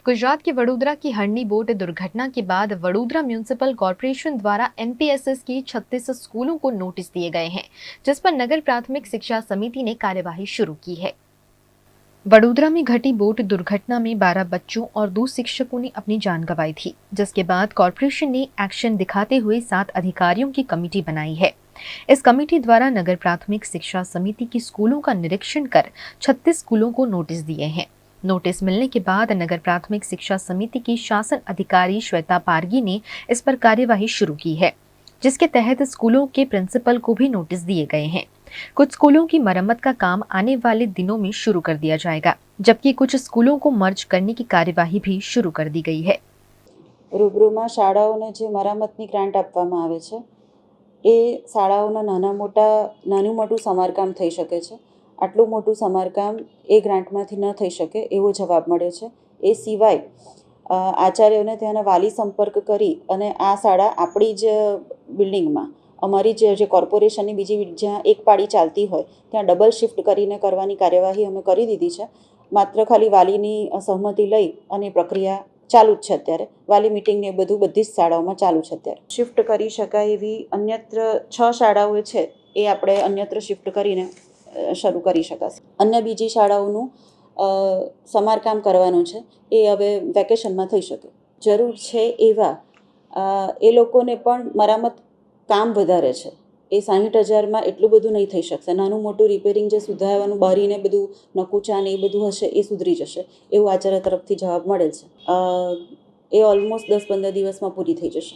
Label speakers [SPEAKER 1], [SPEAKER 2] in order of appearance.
[SPEAKER 1] गुजरात के वडोदरा की हरनी बोट दुर्घटना के बाद वडोदरा म्यूनिसिपल कॉरपोरेशन द्वारा एमपीएसएस की 36 स्कूलों को नोटिस दिए गए हैं, जिस पर नगर प्राथमिक शिक्षा समिति ने कार्यवाही शुरू की है। वडोदरा में घटी बोट दुर्घटना में 12 बच्चों और 2 शिक्षकों ने अपनी जान गंवाई थी, जिसके बाद कॉरपोरेशन ने एक्शन दिखाते हुए 7 अधिकारियों की कमेटी बनाई है। इस कमेटी द्वारा नगर प्राथमिक शिक्षा समिति की स्कूलों का निरीक्षण कर 36 स्कूलों को नोटिस दिए हैं। नोटिस मिलने के बाद नगर प्राथमिक शिक्षा समिति की शासन अधिकारी श्वेता पारगी ने इस पर कार्यवाही शुरू की है, जिसके तहत स्कूलों के प्रिंसिपल को भी नोटिस दिए गए हैं। कुछ स्कूलों की मरम्मत का काम आने वाले दिनों में शुरू कर दिया जाएगा, जबकि कुछ स्कूलों को मर्ज करने की कार्यवाही भी शुरू कर दी गई है।
[SPEAKER 2] રૂબરૂમાં શાળાઓને જે મરામતની ગ્રાન્ટ આપવામાં આવે છે એ શાળાઓના નાનું મોટું સમારકામ થઈ શકે છે. આટલું મોટું સમારકામ એ ગ્રાન્ટમાંથી ન થઈ શકે એવો જવાબ મળ્યો છે. એ સિવાય આચાર્યોને ત્યાંના વાલી સંપર્ક કરી અને આ શાળા આપણી જ બિલ્ડિંગમાં અમારી જે કોર્પોરેશનની બીજી જ્યાં એક પાળી ચાલતી હોય ત્યાં ડબલ શિફ્ટ કરીને કરવાની કાર્યવાહી અમે કરી દીધી છે. માત્ર ખાલી વાલીની સહમતિ લઈ અને પ્રક્રિયા ચાલુ જ છે. અત્યારે વાલી મિટિંગ ને બધું બધી જ શાળાઓમાં ચાલુ છે. અત્યારે શિફ્ટ કરી શકાય એવી અન્યત્ર 6 શાળાઓ છે એ આપણે અન્યત્ર શિફ્ટ કરીને શરૂ કરી શકાશે. અન્ય બીજી શાળાઓનું સમારકામ કરવાનું છે એ હવે વેકેશનમાં થઈ શકે. જરૂર છે એવા એ લોકોને પણ મરામત કામ વધારે છે. એ 60,000માં એટલું બધું નહીં થઈ શકશે. નાનું મોટું રિપેરિંગ જે સુધારવાનું બારીને બધું નકુચા ને એ બધું હશે એ સુધરી જશે એવું આચાર્ય તરફથી જવાબ મળેલ છે. એ ઓલમોસ્ટ 10-15 દિવસમાં પૂરી થઈ જશે.